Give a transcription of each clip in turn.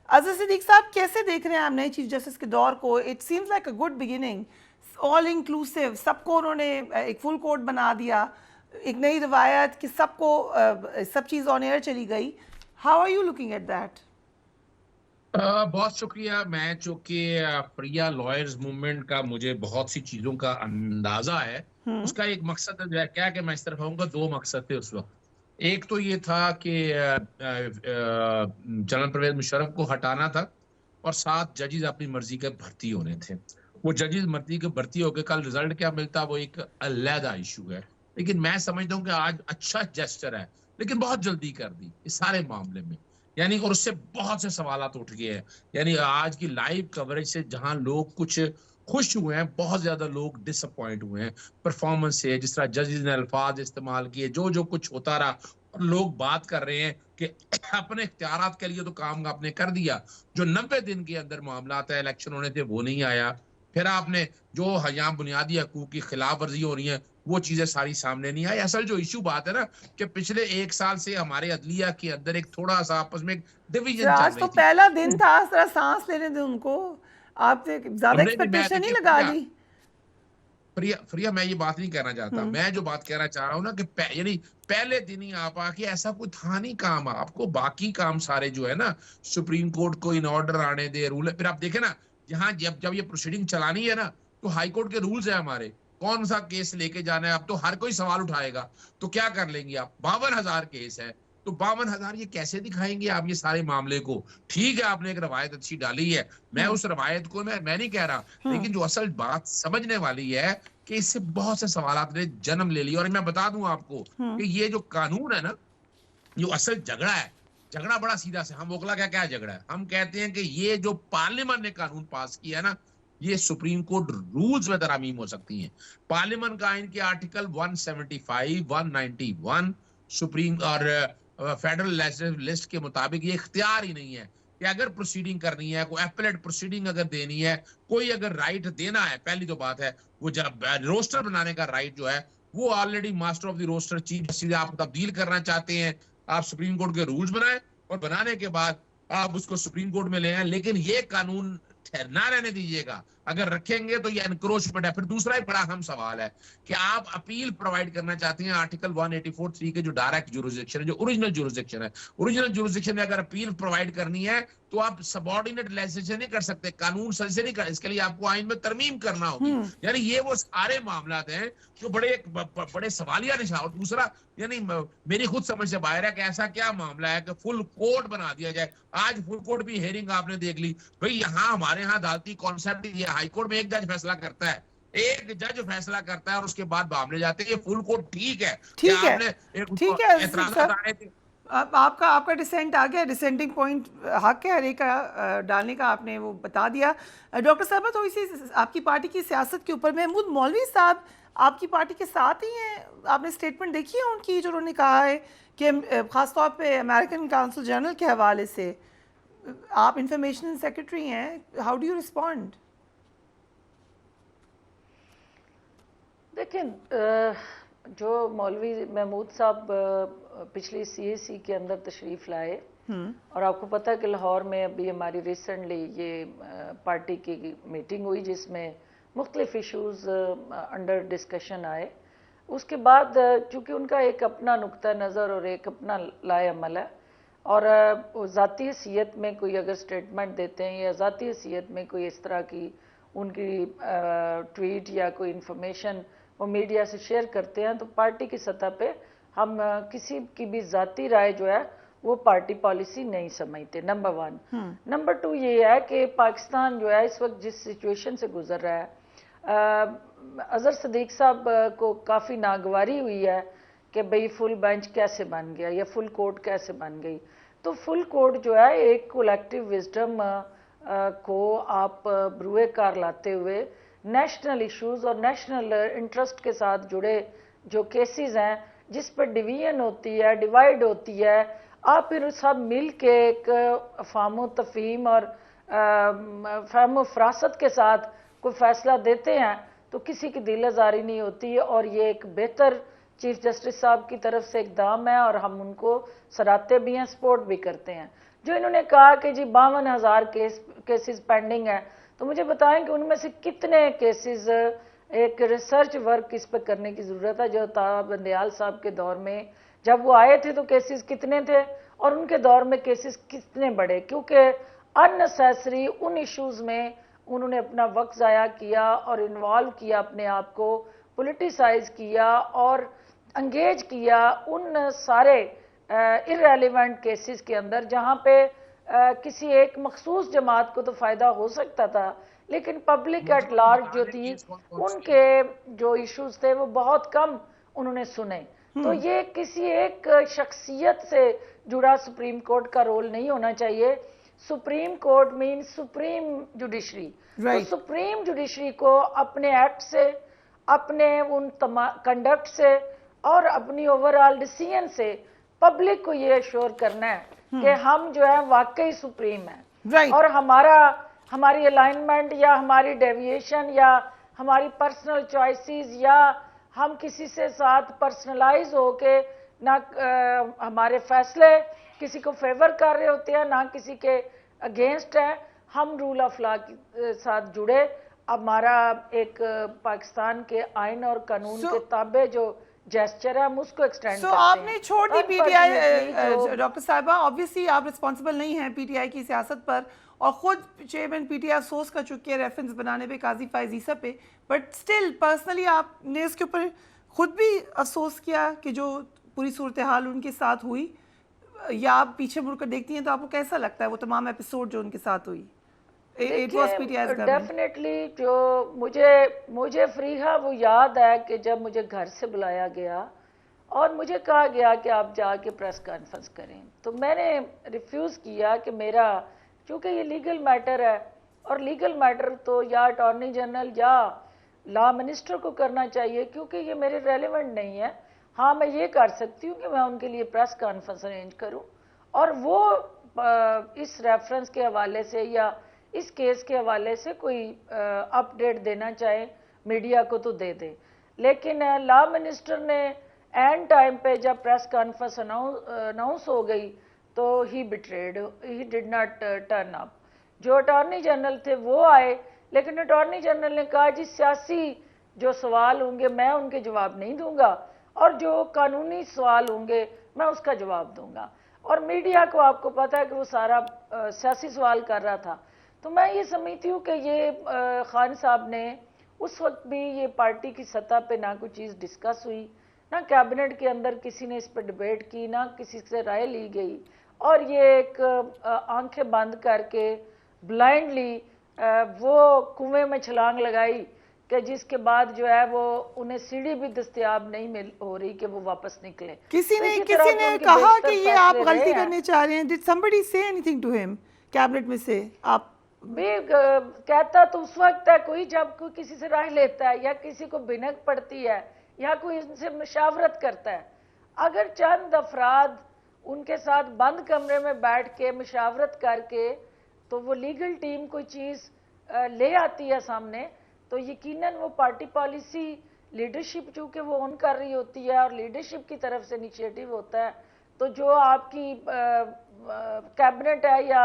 अज़र सिद्दीक साहब, कैसे देख रहे हैं आप नए चीफ जस्टिस के दौर को? It seems like a good beginning, all inclusive, सबको उन्होंने एक फुल कोर्ट बना दिया, एक नई रिवायत कि सबको सब चीज़ ऑन एयर चली गई। How are you looking at that? बहुत शुक्रिया। मैं चूंकि प्रिया लॉयर्स मूवमेंट का मुझे बहुत सी चीजों का अंदाजा है। उसका एक मकसद जो है क्या कि मैं इस तरफ आऊंगा, दो मकसद थे उस वक्त। एक तो ये था कि जनरल परवेज मुशर्रफ को हटाना था, और सात जजेस अपनी मर्जी के भर्ती होने थे। वो जजेस मर्जी के भर्ती होकर कल रिजल्ट क्या मिलता वो एक अलहदा इशू है। लेकिन मैं समझता हूँ कि आज अच्छा जेस्चर है, लेकिन बहुत जल्दी कर दी इस सारे मामले में। यानी और उससे बहुत से सवाल उठ गए हैं। यानी आज की लाइव कवरेज से जहां लोग कुछ खुश हुए हैं, बहुत ज्यादा लोग डिसअपॉइंट हुए हैं परफॉर्मेंस से। जिस तरह जजेस ने अल्फाज इस्तेमाल किए, जो जो कुछ होता रहा, और लोग बात कर रहे हैं कि अपने इख्तियारात के लिए तो काम आपने कर दिया, जो 90 दिन के अंदर मामला है इलेक्शन होने थे वो नहीं आया। फिर आपने जो यहाँ बुनियादी हकूक की खिलाफ वर्जी हो रही है वो चीजें सारी सामने नहीं आई। असल जो इशू बात है ना, कि पिछले एक साल से हमारे अदलिया के अंदर एक थोड़ा सा आपस में एक सर, डिवीजन चल आज तो रही थी। पहला दिन था, जरा सांस लेने दें उनको। आपने ज़्यादा हमने भी, मैं एक्सपेक्टेशन नहीं देखिए लगा प्रिया, ली। प्रिया प्रिया मैं ये बात नहीं कहना चाहता। हम्म। मैं जो बात कहना चाह रहा हूँ ना कि यानी पहले दिन ही आप आके, ऐसा कोई था नहीं काम आपको, बाकी काम सारे जो है ना, सुप्रीम कोर्ट को इन ऑर्डर आने दे, रूल। फिर आप देखे ना, यहाँ जब जब ये प्रोसीडिंग चलानी है ना, तो हाई कोर्ट के रूल्स है हमारे, कौन सा केस लेके जाना है। अब तो हर कोई सवाल उठाएगा, तो क्या कर लेंगे आप? 52,000 केस है, तो 52,000 ये कैसे दिखाएंगे आप ये सारे मामले को? ठीक है, आपने एक रवायत अच्छी डाली है, मैं हम्म। उस रवायत को मैं नहीं कह रहा। हम्म। लेकिन जो असल बात समझने वाली है कि इससे बहुत से सवाल ने जन्म ले लिया। और मैं बता दूं आपको हम्म। कि ये जो कानून है ना, जो असल झगड़ा है, झगड़ा बड़ा सीधा से, हम ओखला क्या क्या झगड़ा है, हम कहते हैं कि ये जो पार्लियामेंट ने कानून पास किया है ना, ये सुप्रीम कोर्ट रूल्स में तरमीम हो सकती है। पार्लियामेंट का आइन के आर्टिकल 175, 191 सुप्रीम और फेडरल लेजिस्लेटिव लिस्ट के मुताबिक ये इख्तियार ही नहीं है कि अगर प्रोसीडिंग करनी है, कोई एपेलेट प्रोसीडिंग अगर देनी है, कोई अगर राइट देना है, पहली तो बात है वो जब रोस्टर बनाने का राइट जो है, वो already master of the roster chief justice आप तब्दील करना चाहते हैं, आप सुप्रीम कोर्ट के रूल्स बनाए, और बनाने के बाद आप उसको सुप्रीम कोर्ट में ले आए। लेकिन ये कानून ठहरना रहने दीजिएगा, अगर रखेंगे तो ये एनक्रोचमेंट है। फिर दूसरा ही बड़ा अहम सवाल है कि आप अपील प्रोवाइड करना चाहते हैं आर्टिकल 184(3) के जो डायरेक्ट जुरिसडिक्शन है, जो ओरिजिनल जुरिसडिक्शन है, ओरिजिनल जुरिसडिक्शन में अगर अपील प्रोवाइड करनी है तो आप सबॉर्डिनेट लेजिस्लेशन नहीं कर सकते, कानून सर से नहीं कर, इसके लिए आपको आइन में तरमीम करना होगी। हम्म। यानी ये वो सारे मामला हैं जो बड़े सवालिया निशान। और दूसरा, यानी मेरी खुद समझ से बाहर है कि ऐसा क्या मामला है कि फुल कोर्ट बना दिया जाए। आज फुल कोर्ट भी हेयरिंग आपने देख ली भाई। यहाँ हमारे यहाँ अदालती कॉन्सेप्ट ये हाई कोर्ट में एक जज फैसला करता है, एक जज फैसला करता है और उसके बाद मामले जाते हैं। ये फुल कोर्ट ठीक है कि ठीक है। आपने एक ठीक उसको है एतराजात सर। आए थे। अब आपका आपका डिसेंट आ गया, डिसेंटिंग पॉइंट हक है हर एक का डालने का, आपने वो बता दिया। डॉक्टर साहब, थोड़ी सी आपकी पार्टी की सियासत के ऊपर, महमूद मौलवी साहब आपकी पार्टी के साथ ही हैं? आपने स्टेटमेंट देखी है उनकी, जो उन्होंने कहा है कि ख़ासतौर पे अमेरिकन काउंसिल जनरल के हवाले से, आप इंफॉर्मेशन सेक्रेटरी हैं, हाउ डू यू रिस्पॉन्ड? लेकिन जो मौलवी महमूद साहब पिछली सीएसी के अंदर तशरीफ़ लाए, और आपको पता है कि लाहौर में अभी हमारी रिसेंटली ये पार्टी की मीटिंग हुई जिसमें मुख्तलिफ इशूज़ अंडर डिस्कशन आए। उसके बाद चूँकि उनका एक अपना नुक्ता नज़र और एक अपना लाए अमल है, और ज़ाती हैसियत में कोई अगर स्टेटमेंट देते हैं या ज़ाती हैसियत में कोई इस तरह की उनकी ट्वीट या कोई इन्फॉर्मेशन वो मीडिया से शेयर करते हैं, तो पार्टी की सतह पे हम किसी की भी ज़ाती राय जो है वो पार्टी पॉलिसी नहीं समझते, नंबर वन। नंबर टू ये है कि पाकिस्तान जो है इस वक्त जिस सिचुएशन से गुजर रहा है, अज़हर सदीक साहब को काफ़ी नागवारी हुई है कि भाई फुल बेंच कैसे बन गया या फुल कोर्ट कैसे बन गई। तो फुल कोर्ट जो है एक कलेक्टिव विजडम को आप ब्रुए कार लाते हुए नेशनल इश्यूज और नेशनल इंटरेस्ट के साथ जुड़े जो केसेस हैं, जिस पर डिवीजन होती है, डिवाइड होती है, आप फिर सब मिल के एक फाहम तफहीम और फहम फरासत के साथ कोई फैसला देते हैं, तो किसी की दिल आज़ारी नहीं होती है। और ये एक बेहतर चीफ जस्टिस साहब की तरफ से इकदाम है और हम उनको सराहते भी हैं, सपोर्ट भी करते हैं। जो इन्होंने कहा कि जी 52,000 केसेस पेंडिंग है, तो मुझे बताएं कि उनमें से कितने केसेस एक रिसर्च वर्क इस पर करने की ज़रूरत है। जो था बंदयाल साहब के दौर में जब वो आए थे तो केसेस कितने थे और उनके दौर में केसेस कितने बढ़े, क्योंकि अननेसेसरी उन इश्यूज़ में उन्होंने अपना वक्त ज़ाया किया और इन्वॉल्व किया, अपने आप को पोलिटिसाइज किया और अंगेज किया उन सारे इररेलेवेंट केसेस के अंदर, जहाँ पे किसी एक मखसूस जमात को तो फ़ायदा हो सकता था, लेकिन पब्लिक एट लार्ज जो थी उनके जो इश्यूज थे वो बहुत कम उन्होंने सुने। तो ये किसी एक शख्सियत से जुड़ा सुप्रीम कोर्ट का रोल नहीं होना चाहिए। Supreme court means supreme judiciary. तो सुप्रीम जुडिशरी को अपने एक्ट से, अपने उन कंडक्ट से और अपनी ओवरऑल डिसीजन से पब्लिक को ये एश्योर करना है कि हम जो है वाकई सुप्रीम है और हमारी अलाइनमेंट या हमारी डेविएशन या हमारी पर्सनल चॉइसेस या हम किसी से साथ पर्सनलाइज होके ना हमारे फैसले किसी को फेवर कर रहे होते हैं ना किसी के अगेंस्ट है। हम रूल ऑफ लॉ के साथ जुड़े, हमारा एक पाकिस्तान के आइन और कानून के ताबे जो जेस्चर है हम उसको एक्सटेंड करते हैं। आपने छोड़ दी पीटीआई डॉक्टर साहिबा, ऑब्वियसली आप रिस्पॉन्सिबल नहीं हैं पीटीआई की सियासत पर और खुद चेयरमैन पीटीआई अफसोस कर चुकी है रेफरेंस बनाने पे काजी फायज ईसा पे, बट स्टिल पर्सनली आपने इसके ऊपर खुद भी अफसोस किया कि जो पूरी सूरत हाल उनके साथ हुई, या आप पीछे मुड़कर देखती हैं तो आपको कैसा लगता है वो तमाम एपिसोड जो उनके साथ हुई? डेफिनेटली जो मुझे फ्रीहा वो याद है कि जब मुझे घर से बुलाया गया और मुझे कहा गया कि आप जाके प्रेस कॉन्फ्रेंस करें, तो मैंने रिफ्यूज़ किया कि मेरा, क्योंकि ये लीगल मैटर है और लीगल मैटर तो या अटॉर्नी जनरल या लॉ मिनिस्टर को करना चाहिए, क्योंकि ये मेरे रेलेवेंट नहीं है। हाँ, मैं ये कर सकती हूँ कि मैं उनके लिए प्रेस कॉन्फ्रेंस अरेंज करूँ और वो इस रेफरेंस के हवाले से या इस केस के हवाले से कोई अपडेट देना चाहे मीडिया को तो दे दे। लेकिन लॉ मिनिस्टर ने एंड टाइम पे जब प्रेस कॉन्फ्रेंस अनाउंस हो गई तो he betrayed, he did not turn up. जो अटॉर्नी जनरल थे वो आए, लेकिन अटॉर्नी जनरल ने कहा जी सियासी जो सवाल होंगे मैं उनके जवाब नहीं दूंगा और जो कानूनी सवाल होंगे मैं उसका जवाब दूंगा। और मीडिया को आपको पता है कि वो सारा सियासी सवाल कर रहा था। तो मैं ये समझती हूँ कि ये खान साहब ने उस वक्त भी ये पार्टी की सतह पे ना कोई चीज़ डिस्कस हुई, ना कैबिनेट के अंदर किसी ने इस पर डिबेट की, ना किसी से राय ली गई और ये एक आंखें बंद करके ब्लाइंडली वो कुएं में छलांग लगाई कि जिसके बाद जो है वो उन्हें सीढ़ी भी दस्तयाब नहीं मिल हो रही कि वो वापस निकले। किसी ने कहा कि ये आप गलती करने चाह रहे हैं। Did somebody say anything to him? Cabinet में से आप भी कहता तो उस वक्त है कोई जब कोई किसी से राय लेता है या किसी को भिनक पड़ती है या कोई उनसे मशावरत करता है। अगर चंद अफराद उनके साथ बंद कमरे में बैठ के मशावरत करके तो वो लीगल टीम कोई चीज़ ले आती है सामने, तो यकीनन वो पार्टी पॉलिसी लीडरशिप चूँकि वो ऑन कर रही होती है और लीडरशिप की तरफ से इनिशिएटिव होता है, तो जो आपकी कैबिनेट है या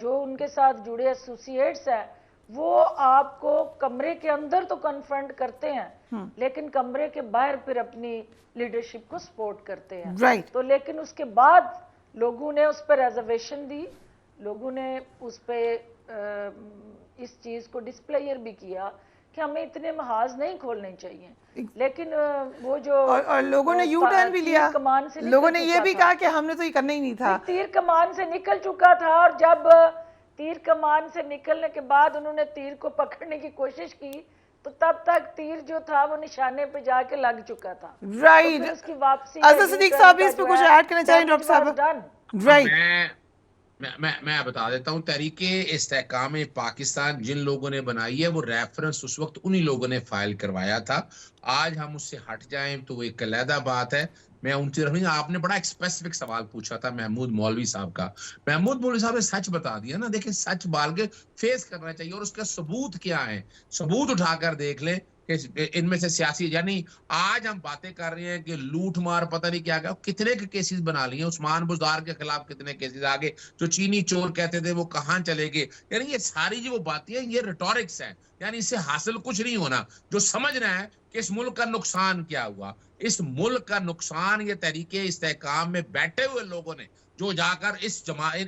जो उनके साथ जुड़े एसोसिएट्स हैं वो आपको कमरे के अंदर तो कन्फ्रंट करते हैं लेकिन कमरे के बाहर फिर अपनी लीडरशिप को सपोर्ट करते हैं। तो लेकिन उसके बाद लोगों ने उस पर रिजर्वेशन दी, लोगों ने उस पर इस चीज़ को डिस्प्लेयर भी किया कि हमें इतने महाज नहीं खोलने चाहिए, लेकिन वो जो और लोगों ने यू टर्न भी लिया, लोगों ने ये भी कहा कि हमने तो ये करना ही नहीं था। तीर कमान से निकल चुका था और जब तीर कमान से निकलने के बाद उन्होंने तीर को पकड़ने की कोशिश की तो तब तक तीर जो था वो निशाने पे जाके लग चुका था। राइट। तो उसकी वापसी असद सिद्दीक साहब इस पे कुछ ऐड करना चाहिए डॉक्टर साहब? राइट, मैं बता देता हूँ। तहरीके इस्तेहकाम पाकिस्तान जिन लोगों ने बनाई है वो रेफरेंस उस वक्त उन्हीं लोगों ने फाइल करवाया था। आज हम उससे हट जाएं तो वो एक अलहदा बात है। मैं उनसे रखूंगा। आपने बड़ा एक स्पेसिफिक सवाल पूछा था महमूद मौलवी साहब का। महमूद मौलवी साहब ने सच बता दिया ना। देखिए, सच बाल के फेस करना चाहिए और उसका सबूत क्या है, सबूत उठाकर देख ले। कि इनमें से सियासी, यानी आज हम बातें कर रहे हैं कि लूट मार पता नहीं क्या क्या, कितने के केसेस बना लिए, उस्मान बुजदार के खिलाफ कितने केसेस आगे, जो चीनी चोर कहते थे वो कहां चले गए। यानी ये सारी जो बातें हैं ये रिटोरिक्स है, यानी इससे हासिल कुछ नहीं होना। जो समझना है कि इस मुल्क का नुकसान क्या हुआ, इस मुल्क का नुकसान ये तहरीके इस्तेहकाम में बैठे हुए लोगों ने जो जाकर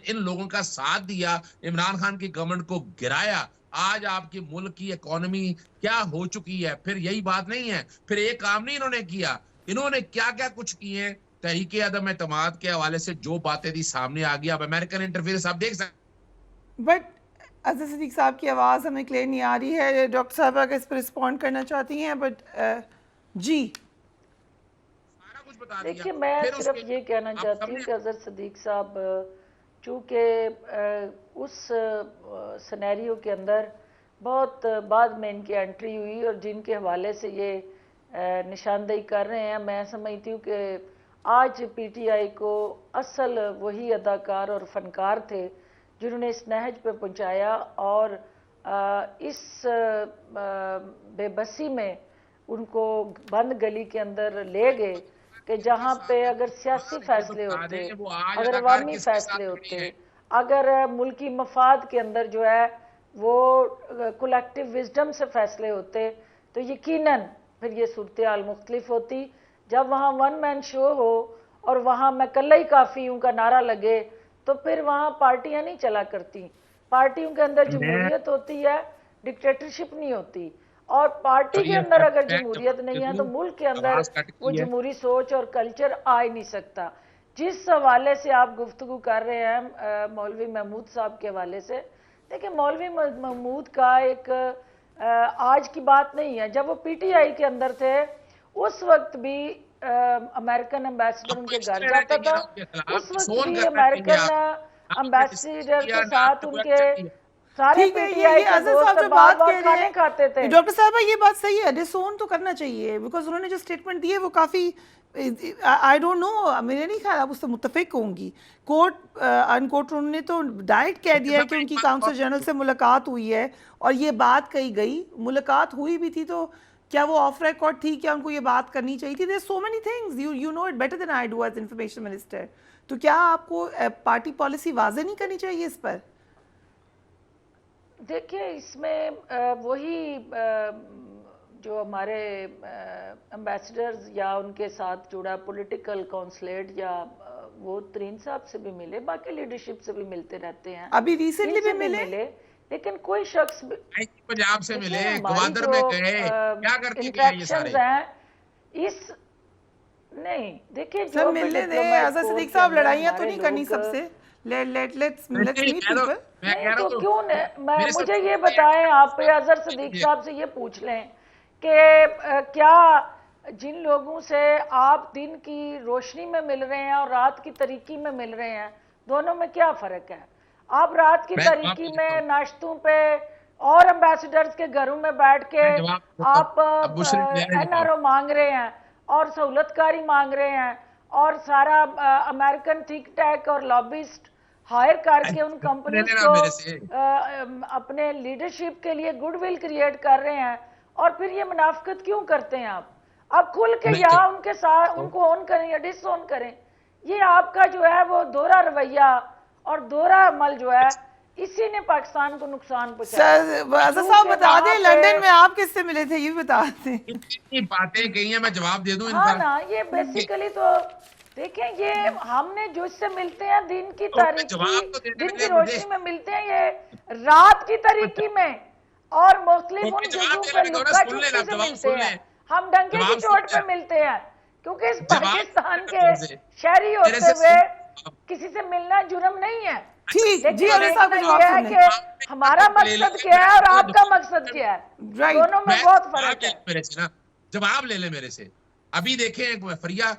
इन लोगों का साथ दिया, इमरान खान की गवर्नमेंट को गिराया। आज आपके मुल्क की इकोनॉमी क्या हो चुकी है। फिर यही बात नहीं है, फिर एक काम नहीं इन्होंने किया, इन्होंने क्या क्या कुछ किए तहरीके अदम एतमाद के हवाले से जो बातें थी सामने आ गई। अब अमेरिकन इंटरफेरेंस आप देख सकते। बट अज़र सिद्दीक साहब की आवाज़ हमें क्लियर नहीं आ रही है। डॉक्टर साहब अगर इस पर रिस्पॉन्ड करना चाहती हैं, बट जी सारा कुछ बता दिया। देखिए, मैं सिर्फ ये कहना चाहती हूँ कि अज़र सिद्दीक साहब चूँकि उस सिनेरियो के अंदर बहुत बाद में इनकी एंट्री हुई और जिनके हवाले से ये निशानदेही कर रहे हैं, मैं समझती हूँ कि आज पीटीआई को असल वही अदाकार और फनकार थे जिन्होंने इस नहज पे पहुंचाया और इस बेबसी में उनको बंद गली के अंदर ले गए कि जहाँ पे अगर सियासी फैसले होते, अगर अवामी फैसले होते, अगर मुल्की मफाद के अंदर जो है वो कलेक्टिव विजडम से फैसले होते, तो यकीनन फिर ये सूरत हाल मुख्तलिफ होती। जब वहाँ वन मैन शो हो और वहाँ मैं कल्ला ही काफ़ी हूँ का नारा लगे, तो फिर वहाँ पार्टियां नहीं चला करती। पार्टियों के अंदर जमहूरियत होती है, डिक्टेटरशिप नहीं होती। और पार्टी के अंदर अगर जमहूरियत नहीं है तो मुल्क के अंदर वो जमहूरी सोच और कल्चर आ ही नहीं सकता। जिस हवाले से आप गुफ्तगू कर रहे हैं मौलवी महमूद साहब के हवाले से, देखिए मौलवी महमूद का एक आज की बात नहीं है। जब वो पीटीआई के अंदर थे उस वक्त भी अमेरिकन एम्बेसडर उनके घर जाता था, उस वक्त भी अमेरिकन एम्बेसडर के साथ उनके सारे पीटीआई के दोस्त बार-बार खाने खाते थे। डॉक्टर साहब ये बात सही है, डिसोन तो करना चाहिए, बिकॉज उन्होंने जो स्टेटमेंट दी है वो काफ़ी, आई डोंट नो, मेरे नहीं ख्याल आप उससे मुत्तफिक होंगी। कोर्ट अनकोर्ट उन्होंने तो डायरेक्ट कह दिया है कि उनकी काउंसिल जनरल से मुलाकात हुई है और ये बात कही गई। मुलाकात हुई भी थी तो क्या वो ऑफ रिकॉर्ड थी, क्या उनको ये बात करनी चाहिए थी? There so many things, you know it better than I do as information minister. तो क्या आपको पार्टी पॉलिसी वाज़ेह नहीं करनी चाहिए इस पर? देखिए, इसमें वही जो हमारे एम्बेसडर्स या उनके साथ जुड़ा पॉलिटिकल काउंसलेट या वो तरीन साहब से भी मिले, बाकी लीडरशिप से भी मिलते रहते हैं। अभी रिसेंटली भी मिले, लेकिन कोई शख्स पंजाब से मिले, ग्वादर में गए, क्या करके गए ये सारे हैं इस नहीं। देखिए जो मिलने दे अज़र सिद्दीक साहब, लड़ाइयाँ तो नहीं करनी सबसे। Let's meet people. तो क्यों मुझे ये बताएं, आप अज़र सिद्दीक साहब से ये पूछ लें कि क्या जिन लोगों से आप दिन की रोशनी में मिल रहे हैं और रात की तारीकी में मिल रहे हैं, दोनों में क्या फ़र्क है? आप रात की तारीकी में नाश्तों पे और एम्बेसडर्स के घरों में बैठ के आप एनआरओ मांग रहे हैं और सहूलतकारी मांग रहे हैं और सारा अमेरिकन थिंक टैंक और लॉबिस्ट हायर करके उन कंपनीज को अपने लीडरशिप के लिए गुडविल क्रिएट कर रहे हैं। और फिर ये मुनाफिकत क्यों करते हैं आप खुल के या उनके साथ उनको ऑन करें या डिस ऑन करें? ये आपका जो है वो दोहरा रवैया और दोहरा अमल जो है, इसी ने पाकिस्तान को नुकसान पहुंचाया। साहब बता दें, लंदन में आप किससे मिले थे ये बता दें। इतनी बातें कही हैं, मैं जवाब दे दूं हाँ ना, ये बेसिकली तो देखें, ये हमने जो इससे मिलते हैं दिन की तारीकी, दिन की रोशनी में मिलते हैं, ये रात की तारीकी में और मुख्तलिफ उन जगहों पर लुका छुपी से मिलते हैं। हम डंके की चोट पे मिलते हैं क्योंकि इस पाकिस्तान के शहरी होते हुए किसी से मिलना जुर्म नहीं है। ठीक जी, साहब ये है कि हमारा मकसद क्या है और आपका मकसद क्या है, दोनों में बहुत फर्क है। मेरे से ना जवाब ले ले मेरे से। अभी देखें फरिया,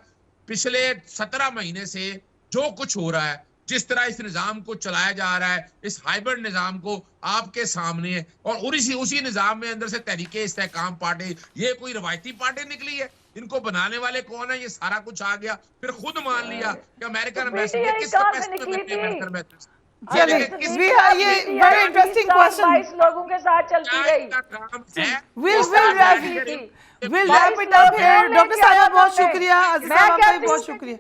पिछले 17 महीने से जो कुछ हो रहा है, जिस तरह इस निजाम को चलाया जा रहा है, इस हाइब्रिड निजाम को आपके सामने है, और उसी निजाम में अंदर से तहरीके इस्तेहकाम पार्टी, ये कोई रवायती पार्टी निकली है? इनको बनाने वाले कौन है? ये सारा कुछ आ गया, फिर खुद मान लिया कि अमेरिकन एम्बेसडर किस कैपेसिटी में पेमेंट कर। चलिए, ये very interesting question. 22 लोगों के साथ चलती क्या रही। इनका काम है? We'll wrap it up here. Doctor साहब बहुत शुक्रिया, अजीज साहब आपका भी बहुत शुक्रिया।